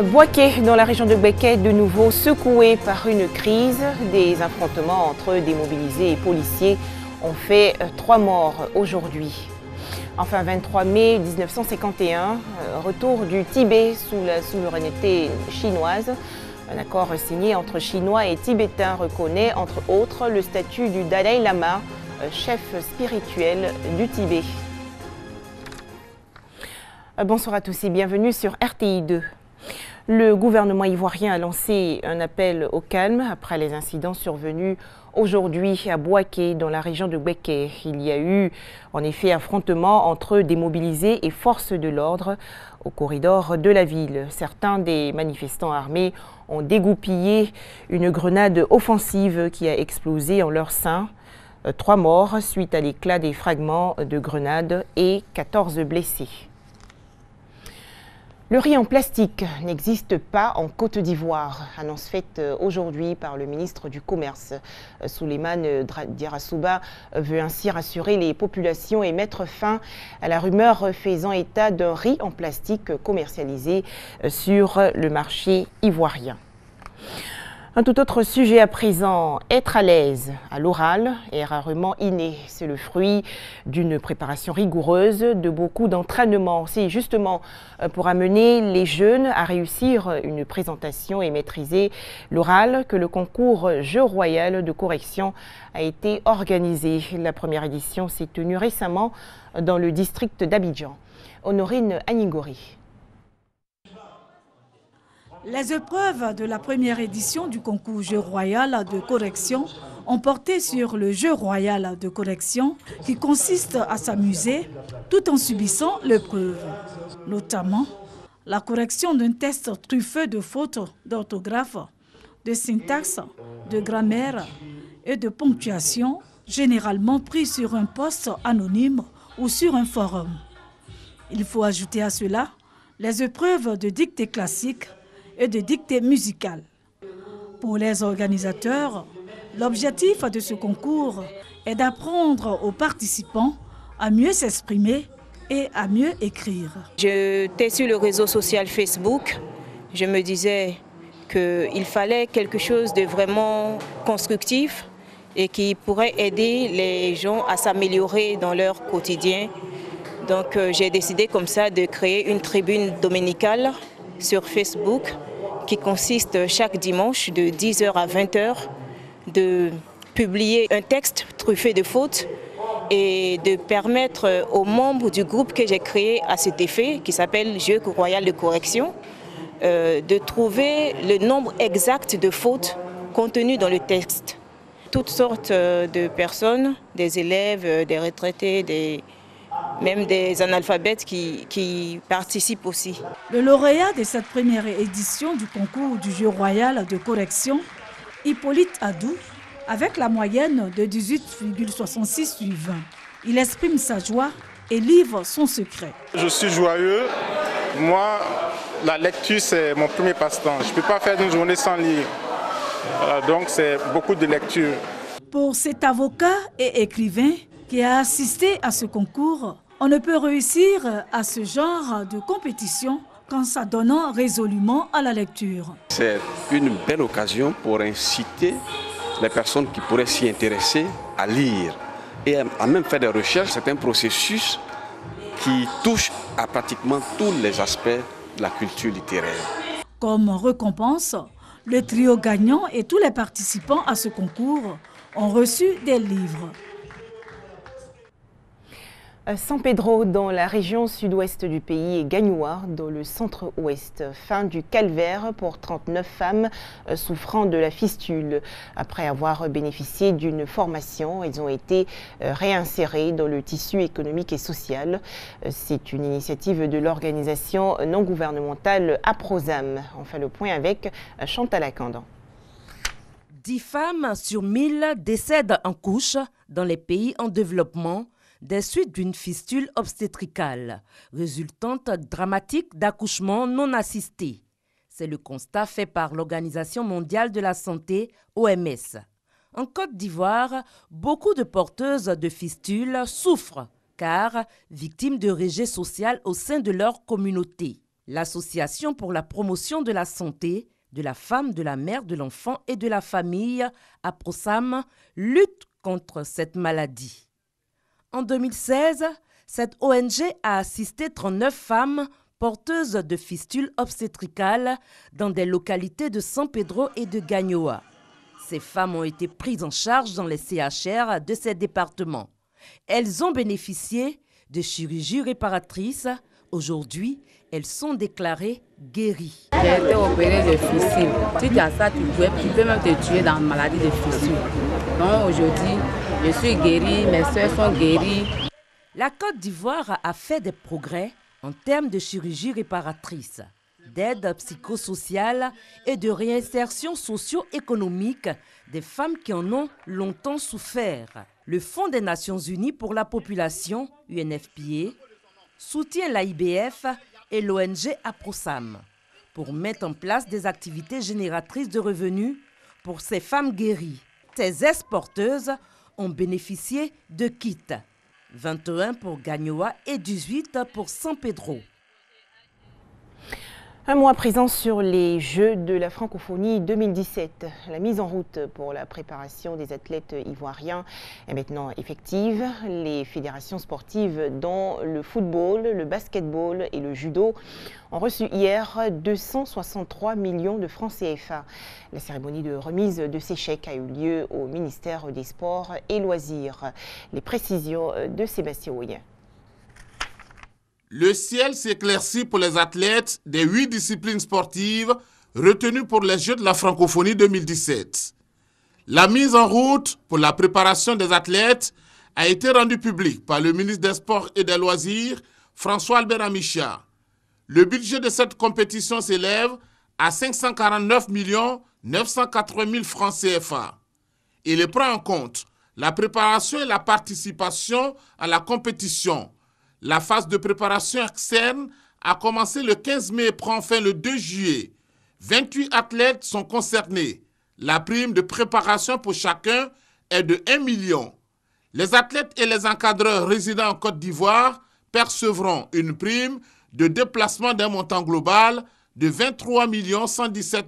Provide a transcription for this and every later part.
Bouaké, dans la région de Béké, de nouveau secoué par une crise. Des affrontements entre démobilisés et policiers ont fait 3 morts aujourd'hui. Enfin, 23 mai 1951, retour du Tibet sous la souveraineté chinoise. Un accord signé entre Chinois et Tibétains reconnaît, entre autres, le statut du Dalai Lama, chef spirituel du Tibet. Bonsoir à tous et bienvenue sur RTI 2. Le gouvernement ivoirien a lancé un appel au calme après les incidents survenus aujourd'hui à Bouaké, dans la région de Béké. Il y a eu en effet affrontements entre démobilisés et forces de l'ordre au corridor de la ville. Certains des manifestants armés ont dégoupillé une grenade offensive qui a explosé en leur sein. 3 morts suite à l'éclat des fragments de grenade et 14 blessés. Le riz en plastique n'existe pas en Côte d'Ivoire, annonce faite aujourd'hui par le ministre du Commerce. Souleymane Diarra veut ainsi rassurer les populations et mettre fin à la rumeur faisant état d'un riz en plastique commercialisé sur le marché ivoirien. Un tout autre sujet à présent, être à l'aise à l'oral est rarement inné. C'est le fruit d'une préparation rigoureuse, de beaucoup d'entraînement. C'est justement pour amener les jeunes à réussir une présentation et maîtriser l'oral que le concours Jeu royal de correction a été organisé. La première édition s'est tenue récemment dans le district d'Abidjan. Honorine Anigori. Les épreuves de la première édition du concours Jeu royal de correction ont porté sur le jeu royal de correction qui consiste à s'amuser tout en subissant l'épreuve. Notamment, la correction d'un test truffé de fautes d'orthographe, de syntaxe, de grammaire et de ponctuation, généralement pris sur un poste anonyme ou sur un forum. Il faut ajouter à cela les épreuves de dictée classique et de dictée musicale. Pour les organisateurs, l'objectif de ce concours est d'apprendre aux participants à mieux s'exprimer et à mieux écrire. J'étais sur le réseau social Facebook. Je me disais qu'il fallait quelque chose de vraiment constructif et qui pourrait aider les gens à s'améliorer dans leur quotidien. Donc j'ai décidé comme ça de créer une tribune dominicale sur Facebook qui consiste chaque dimanche de 10h à 20h de publier un texte truffé de fautes et de permettre aux membres du groupe que j'ai créé à cet effet, qui s'appelle Jeu royal de correction, de trouver le nombre exact de fautes contenues dans le texte. Toutes sortes de personnes, des élèves, des retraités, même des analphabètes qui participent aussi. Le lauréat de cette première édition du concours du Jeu royal de correction, Hippolyte Adou, avec la moyenne de 18,66 sur 20. Il exprime sa joie et livre son secret. Je suis joyeux. Moi, la lecture, c'est mon premier passe-temps. Je ne peux pas faire une journée sans lire. Voilà, donc c'est beaucoup de lecture. Pour cet avocat et écrivain qui a assisté à ce concours, on ne peut réussir à ce genre de compétition qu'en s'adonnant résolument à la lecture. C'est une belle occasion pour inciter les personnes qui pourraient s'y intéresser à lire et à même faire des recherches. C'est un processus qui touche à pratiquement tous les aspects de la culture littéraire. Comme récompense, le trio gagnant et tous les participants à ce concours ont reçu des livres. San Pedro, dans la région sud-ouest du pays, et Gagnoua, dans le centre-ouest. Fin du calvaire pour 39 femmes souffrant de la fistule. Après avoir bénéficié d'une formation, elles ont été réinsérées dans le tissu économique et social. C'est une initiative de l'organisation non gouvernementale Aprosam. On fait le point avec Chantal Akandan. 10 femmes sur 1000 décèdent en couche dans les pays en développement des suites d'une fistule obstétricale, résultante dramatique d'accouchements non assistés. C'est le constat fait par l'Organisation mondiale de la santé, OMS. En Côte d'Ivoire, beaucoup de porteuses de fistules souffrent, car victimes de rejet social au sein de leur communauté. L'Association pour la promotion de la santé, de la femme, de la mère, de l'enfant et de la famille, APROSAM, lutte contre cette maladie. En 2016, cette ONG a assisté 39 femmes porteuses de fistules obstétricales dans des localités de San Pedro et de Gagnoa. Ces femmes ont été prises en charge dans les CHR de ces départements. Elles ont bénéficié de chirurgies réparatrices. Aujourd'hui, elles sont déclarées guéries. J'ai été opérée de fistule. Si tu as ça, tu peux même te tuer dans la maladie de fistule. Donc aujourd'hui, je suis guérie, mes soeurs sont guéries. La Côte d'Ivoire a fait des progrès en termes de chirurgie réparatrice, d'aide psychosociale et de réinsertion socio-économique des femmes qui en ont longtemps souffert. Le Fonds des Nations Unies pour la population, UNFPA, soutient l'AIBF et l'ONG APROSAM pour mettre en place des activités génératrices de revenus pour ces femmes guéries. Ces ex-porteuses ont bénéficié de kits, 21 pour Gagnoa et 18 pour San Pedro. Un mois présent sur les Jeux de la francophonie 2017. La mise en route pour la préparation des athlètes ivoiriens est maintenant effective. Les fédérations sportives dont le football, le basketball et le judo ont reçu hier 263 millions de francs CFA. La cérémonie de remise de ces chèques a eu lieu au ministère des Sports et Loisirs. Les précisions de Sébastien Oyen. Le ciel s'éclaircit pour les athlètes des 8 disciplines sportives retenues pour les Jeux de la francophonie 2017. La mise en route pour la préparation des athlètes a été rendue publique par le ministre des Sports et des Loisirs, François Albert Amicha. Le budget de cette compétition s'élève à 549 980 000 francs CFA. Il prend en compte la préparation et la participation à la compétition. La phase de préparation externe a commencé le 15 mai et prend fin le 2 juillet. 28 athlètes sont concernés. La prime de préparation pour chacun est de 1 million. Les athlètes et les encadreurs résidant en Côte d'Ivoire percevront une prime de déplacement d'un montant global de 23 117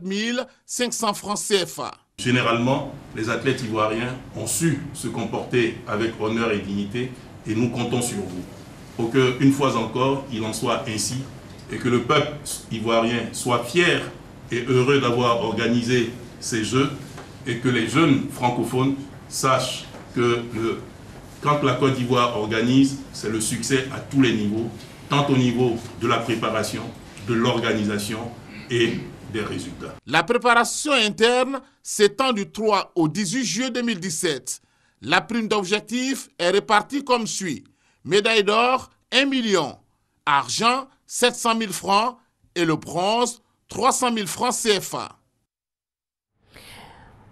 500 francs CFA. Généralement, les athlètes ivoiriens ont su se comporter avec honneur et dignité et nous comptons sur vous. Pour qu'une fois encore, il en soit ainsi et que le peuple ivoirien soit fier et heureux d'avoir organisé ces Jeux et que les jeunes francophones sachent que quand la Côte d'Ivoire organise, c'est le succès à tous les niveaux, tant au niveau de la préparation, de l'organisation et des résultats. La préparation interne s'étend du 3 au 18 juillet 2017. La prime d'objectif est répartie comme suit. Médaille d'or, 1 million. Argent, 700 000 francs. Et le bronze, 300 000 francs CFA.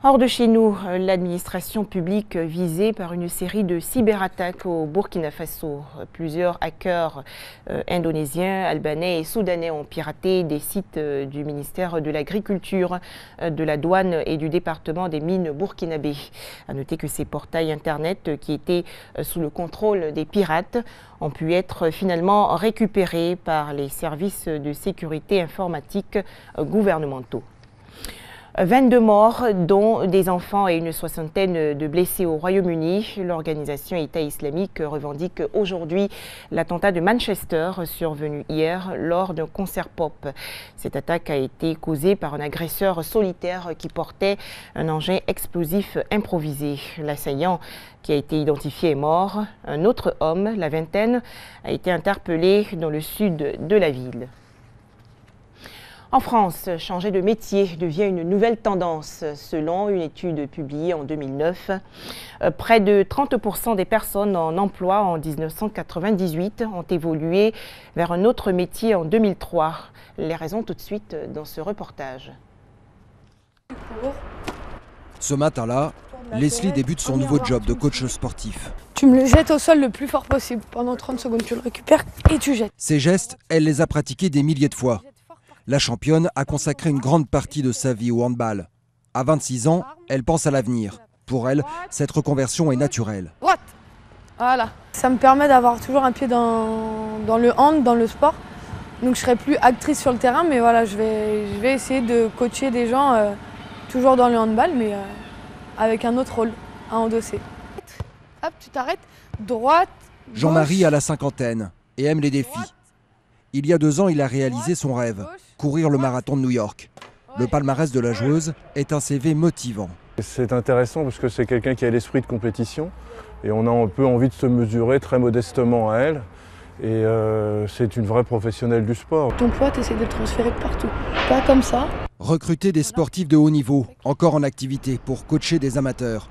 Hors de chez nous, l'administration publique visée par une série de cyberattaques au Burkina Faso. Plusieurs hackers indonésiens, albanais et soudanais ont piraté des sites du ministère de l'Agriculture, de la Douane et du département des mines burkinabé. À noter que ces portails Internet qui étaient sous le contrôle des pirates ont pu être finalement récupérés par les services de sécurité informatique gouvernementaux. 22 morts, dont des enfants et une soixantaine de blessés au Royaume-Uni. L'organisation État islamique revendique aujourd'hui l'attentat de Manchester survenu hier lors d'un concert pop. Cette attaque a été causée par un agresseur solitaire qui portait un engin explosif improvisé. L'assaillant, qui a été identifié, est mort. Un autre homme, la vingtaine, a été interpellé dans le sud de la ville. En France, changer de métier devient une nouvelle tendance. Selon une étude publiée en 2009, près de 30% des personnes en emploi en 1998 ont évolué vers un autre métier en 2003. Les raisons tout de suite dans ce reportage. Ce matin-là, Leslie débute son nouveau job de coach sportif. Tu me le jettes au sol le plus fort possible. Pendant 30 secondes, tu le récupères et tu jettes. Ces gestes, elle les a pratiqués des milliers de fois. La championne a consacré une grande partie de sa vie au handball. À 26 ans, elle pense à l'avenir. Pour elle, cette reconversion est naturelle. Voilà. Ça me permet d'avoir toujours un pied dans le hand, dans le sport. Donc je serai plus actrice sur le terrain, mais voilà, je vais essayer de coacher des gens toujours dans le handball, mais avec un autre rôle à endosser. Hop, tu t'arrêtes, droite, gauche. Jean-Marie a la cinquantaine et aime les défis. Il y a 2 ans, il a réalisé son rêve, courir le marathon de New York. Le palmarès de la joueuse est un CV motivant. C'est intéressant parce que c'est quelqu'un qui a l'esprit de compétition et on a un peu envie de se mesurer très modestement à elle. Et c'est une vraie professionnelle du sport. Ton poids, tu essaies de le transférer de partout, pas comme ça. Recruter des sportifs de haut niveau, encore en activité, pour coacher des amateurs.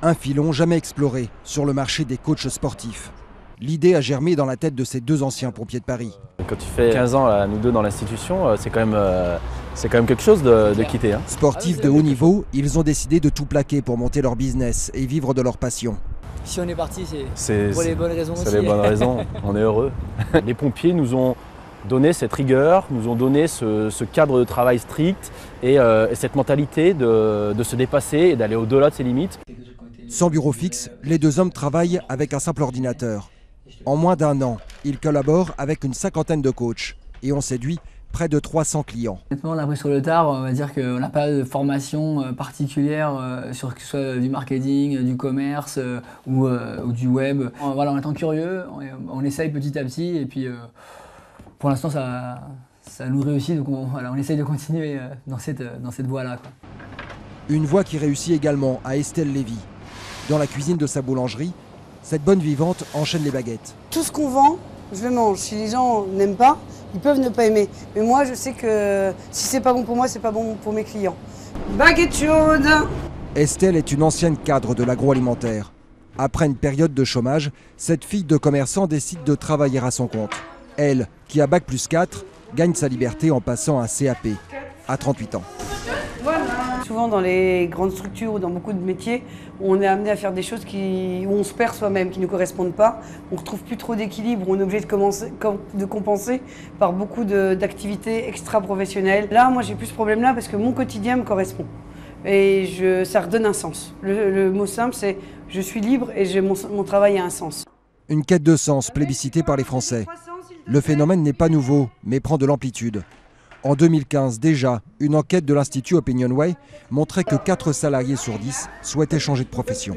Un filon jamais exploré sur le marché des coachs sportifs. L'idée a germé dans la tête de ces 2 anciens pompiers de Paris. Quand tu fais 15 ans, là, nous 2 dans l'institution, c'est quand même quelque chose de quitter. Hein. Sportifs de haut niveau, ils ont décidé de tout plaquer pour monter leur business et vivre de leur passion. Si on est parti, c'est pour les bonnes raisons aussi. C'est les bonnes raisons, on est heureux. Les pompiers nous ont donné cette rigueur, nous ont donné ce cadre de travail strict et cette mentalité de se dépasser et d'aller au-delà de ses limites. Sans bureau fixe, les 2 hommes travaillent avec un simple ordinateur. En moins d'1 an, ils collaborent avec une 50aine de coachs et ont séduit près de 300 clients. Honnêtement, on a appris sur le tard, on va dire qu'on n'a pas de formation particulière sur que ce soit du marketing, du commerce ou du web. Voilà, en étant curieux, on essaye petit à petit et puis pour l'instant ça nous réussit, donc on essaye de continuer dans cette voie-là. Une voie qui réussit également à Estelle Lévy. Dans la cuisine de sa boulangerie, cette bonne vivante enchaîne les baguettes. Tout ce qu'on vend, je le mange. Si les gens n'aiment pas, ils peuvent ne pas aimer. Mais moi, je sais que si c'est pas bon pour moi, c'est pas bon pour mes clients. Baguette chaude. Estelle est une ancienne cadre de l'agroalimentaire. Après une période de chômage, cette fille de commerçant décide de travailler à son compte. Elle, qui a Bac+4, gagne sa liberté en passant un CAP à 38 ans. Souvent dans les grandes structures ou dans beaucoup de métiers, on est amené à faire des choses où on se perd soi-même, qui ne nous correspondent pas. On ne retrouve plus trop d'équilibre, on est obligé de compenser par beaucoup d'activités extra-professionnelles. Là, moi j'ai plus ce problème-là parce que mon quotidien me correspond. Et ça redonne un sens. Le mot simple, c'est je suis libre et mon travail a un sens. Une quête de sens plébiscitée par les Français. Le phénomène n'est pas nouveau, mais prend de l'amplitude. En 2015 déjà, une enquête de l'Institut Opinionway montrait que 4 salariés sur 10 souhaitaient changer de profession.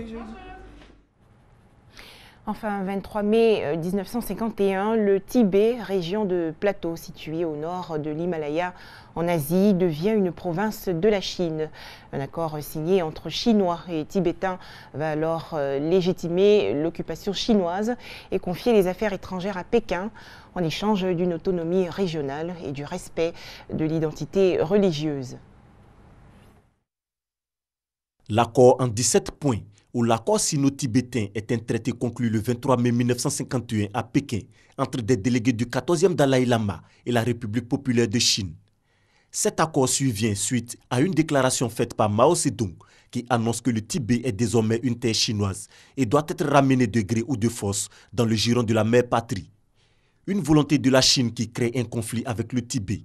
Enfin, 23 mai 1951, le Tibet, région de plateau située au nord de l'Himalaya en Asie, devient une province de la Chine. Un accord signé entre Chinois et Tibétains va alors légitimer l'occupation chinoise et confier les affaires étrangères à Pékin en échange d'une autonomie régionale et du respect de l'identité religieuse. L'accord en 17 points, où l'accord sino-tibétain est un traité conclu le 23 mai 1951 à Pékin entre des délégués du 14e Dalai Lama et la République populaire de Chine. Cet accord survient suite à une déclaration faite par Mao Zedong qui annonce que le Tibet est désormais une terre chinoise et doit être ramené de gré ou de force dans le giron de la mère patrie. Une volonté de la Chine qui crée un conflit avec le Tibet.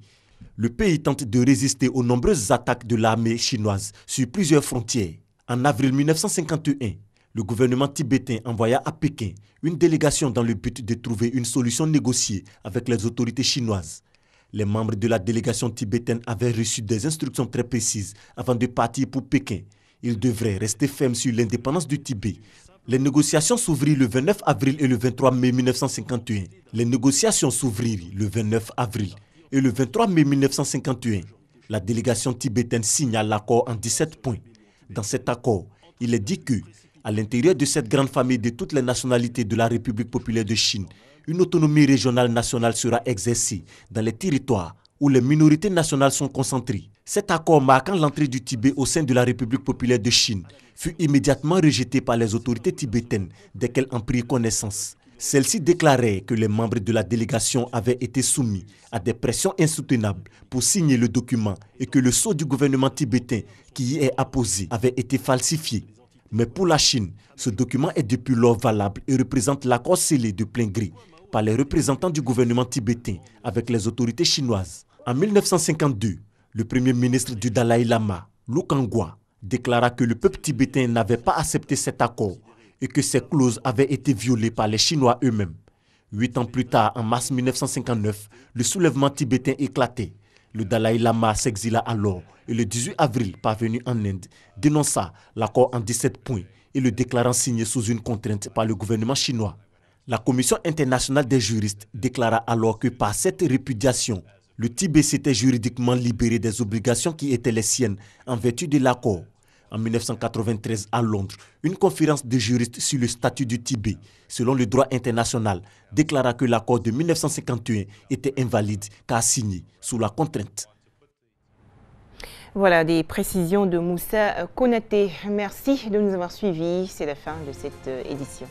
Le pays tente de résister aux nombreuses attaques de l'armée chinoise sur plusieurs frontières. En avril 1951, le gouvernement tibétain envoya à Pékin une délégation dans le but de trouver une solution négociée avec les autorités chinoises. Les membres de la délégation tibétaine avaient reçu des instructions très précises avant de partir pour Pékin. Ils devraient rester fermes sur l'indépendance du Tibet. Les négociations s'ouvrirent le 29 avril et le 23 mai 1951. Les négociations s'ouvrirent le 29 avril et le 23 mai 1951. La délégation tibétaine signa l'accord en 17 points. Dans cet accord, il est dit que, à l'intérieur de cette grande famille de toutes les nationalités de la République populaire de Chine, une autonomie régionale nationale sera exercée dans les territoires où les minorités nationales sont concentrées. Cet accord marquant l'entrée du Tibet au sein de la République populaire de Chine fut immédiatement rejeté par les autorités tibétaines dès qu'elles en prirent connaissance. Celles-ci déclaraient que les membres de la délégation avaient été soumis à des pressions insoutenables pour signer le document et que le sceau du gouvernement tibétain qui y est apposé avait été falsifié. Mais pour la Chine, ce document est depuis lors valable et représente l'accord scellé de plein gré par les représentants du gouvernement tibétain avec les autorités chinoises. En 1952, le premier ministre du Dalai Lama, Lu Kangwa, déclara que le peuple tibétain n'avait pas accepté cet accord et que ces clauses avaient été violées par les Chinois eux-mêmes. 8 ans plus tard, en mars 1959, le soulèvement tibétain éclatait. Le Dalai Lama s'exila alors et le 18 avril, parvenu en Inde, dénonça l'accord en 17 points et le déclarant signé sous une contrainte par le gouvernement chinois. La Commission internationale des juristes déclara alors que par cette répudiation, le Tibet s'était juridiquement libéré des obligations qui étaient les siennes en vertu de l'accord. En 1993, à Londres, une conférence de juristes sur le statut du Tibet, selon le droit international, déclara que l'accord de 1951 était invalide car signé sous la contrainte. Voilà des précisions de Moussa Konaté. Merci de nous avoir suivis. C'est la fin de cette édition.